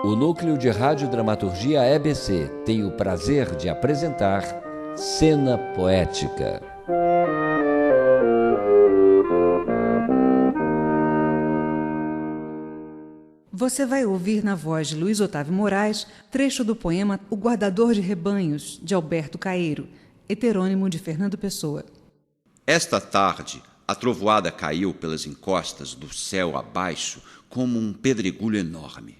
O Núcleo de Radiodramaturgia EBC tem o prazer de apresentar Cena Poética. Você vai ouvir na voz de Luiz Otávio Moraes trecho do poema O Guardador de Rebanhos, de Alberto Caeiro, heterônimo de Fernando Pessoa. Esta tarde, a trovoada caiu pelas encostas do céu abaixo como um pedregulho enorme.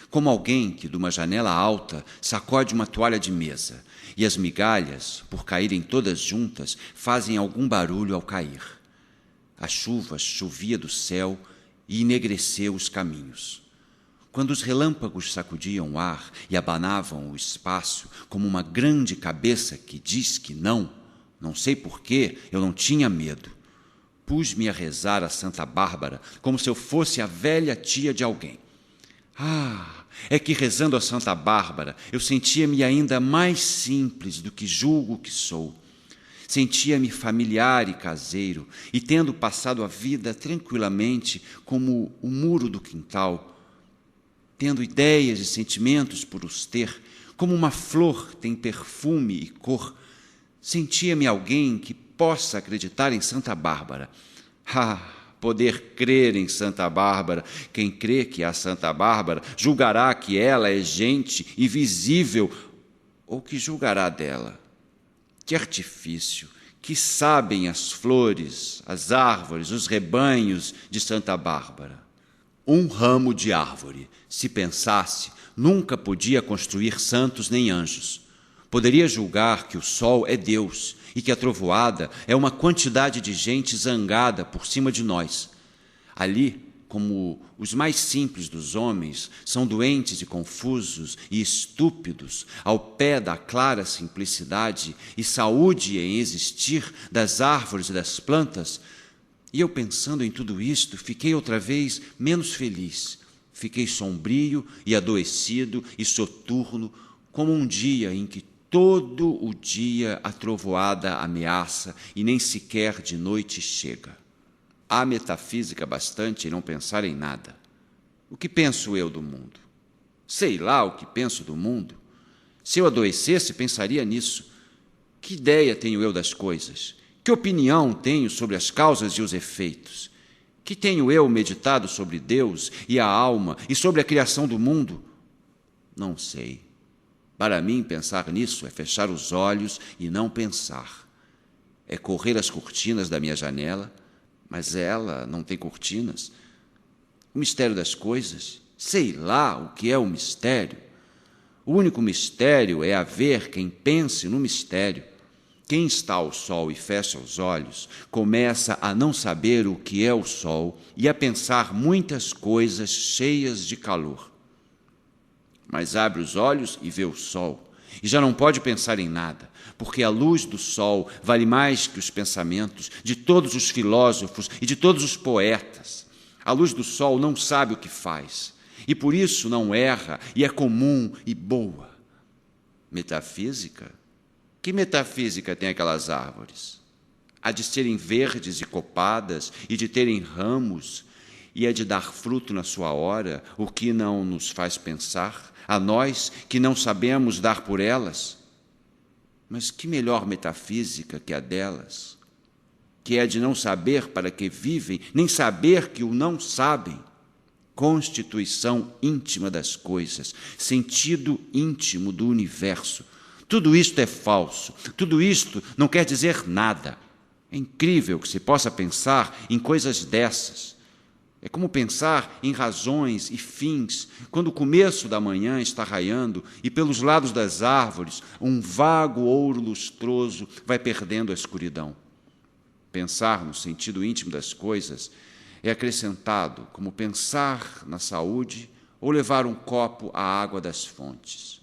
Como alguém que, de uma janela alta, sacode uma toalha de mesa, e as migalhas, por caírem todas juntas, fazem algum barulho ao cair. A chuva chovia do céu e enegreceu os caminhos. Quando os relâmpagos sacudiam o ar e abanavam o espaço como uma grande cabeça que diz que não sei por quê, eu não tinha medo. Pus-me a rezar a Santa Bárbara como se eu fosse a velha tia de alguém. É que rezando a Santa Bárbara eu sentia-me ainda mais simples do que julgo que sou. Sentia-me familiar e caseiro, e tendo passado a vida tranquilamente como o muro do quintal, tendo ideias e sentimentos por os ter, como uma flor tem perfume e cor, sentia-me alguém que possa acreditar em Santa Bárbara. Poder crer em Santa Bárbara. Quem crê que há Santa Bárbara julgará que ela é gente invisível, ou que julgará dela? Que artifício! Que sabem as flores, as árvores, os rebanhos de Santa Bárbara? Um ramo de árvore, se pensasse, nunca podia construir santos nem anjos. Poderia julgar que o sol é Deus e que a trovoada é uma quantidade de gente zangada por cima de nós. Ali, como os mais simples dos homens são doentes e confusos e estúpidos ao pé da clara simplicidade e saúde em existir das árvores e das plantas, e eu pensando em tudo isto, fiquei outra vez menos feliz. Fiquei sombrio e adoecido e soturno, como um dia em que todo o dia a trovoada ameaça e nem sequer de noite chega. Há metafísica bastante em não pensar em nada. O que penso eu do mundo? Sei lá o que penso do mundo. Se eu adoecesse, pensaria nisso. Que ideia tenho eu das coisas? Que opinião tenho sobre as causas e os efeitos? Que tenho eu meditado sobre Deus e a alma e sobre a criação do mundo? Não sei. Para mim, pensar nisso é fechar os olhos e não pensar. É correr as cortinas da minha janela, mas ela não tem cortinas. O mistério das coisas, sei lá o que é o mistério. O único mistério é haver quem pense no mistério. Quem está ao sol e fecha os olhos, começa a não saber o que é o sol e a pensar muitas coisas cheias de calor. Mas abre os olhos e vê o sol, e já não pode pensar em nada, porque a luz do sol vale mais que os pensamentos de todos os filósofos e de todos os poetas. A luz do sol não sabe o que faz, e por isso não erra, e é comum e boa. Metafísica? Que metafísica tem aquelas árvores? A de serem verdes e copadas, e de terem ramos, e é de dar fruto na sua hora, o que não nos faz pensar, a nós que não sabemos dar por elas? Mas que melhor metafísica que a delas, que é de não saber para que vivem, nem saber que o não sabem. Constituição íntima das coisas, sentido íntimo do universo. Tudo isto é falso, tudo isto não quer dizer nada. É incrível que se possa pensar em coisas dessas. É como pensar em razões e fins, quando o começo da manhã está raiando e pelos lados das árvores um vago ouro lustroso vai perdendo a escuridão. Pensar no sentido íntimo das coisas é acrescentado como pensar na saúde ou levar um copo à água das fontes.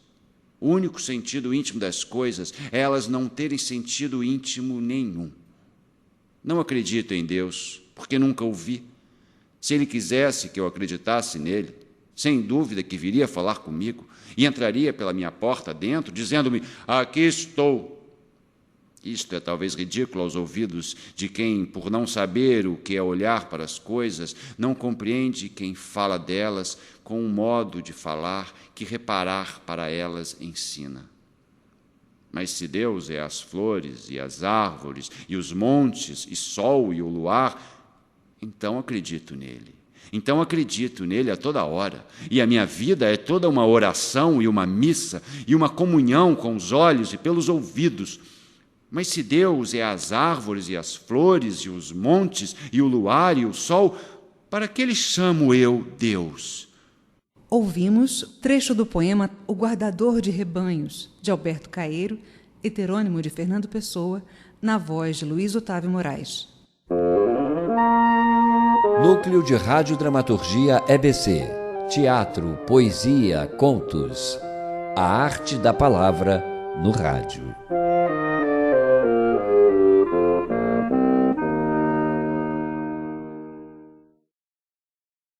O único sentido íntimo das coisas é elas não terem sentido íntimo nenhum. Não acredito em Deus, porque nunca o vi. Se ele quisesse que eu acreditasse nele, sem dúvida que viria falar comigo e entraria pela minha porta dentro, dizendo-me, aqui estou. Isto é talvez ridículo aos ouvidos de quem, por não saber o que é olhar para as coisas, não compreende quem fala delas com um modo de falar que reparar para elas ensina. Mas se Deus é as flores e as árvores e os montes e sol e o luar, então acredito nele. Então acredito nele a toda hora. E a minha vida é toda uma oração e uma missa e uma comunhão com os olhos e pelos ouvidos. Mas se Deus é as árvores e as flores e os montes e o luar e o sol, para que lhe chamo eu Deus? Ouvimos trecho do poema O Guardador de Rebanhos, de Alberto Caeiro, heterônimo de Fernando Pessoa, na voz de Luiz Otávio Moraes. Núcleo de Radiodramaturgia EBC. Teatro, poesia, contos. A arte da palavra no rádio.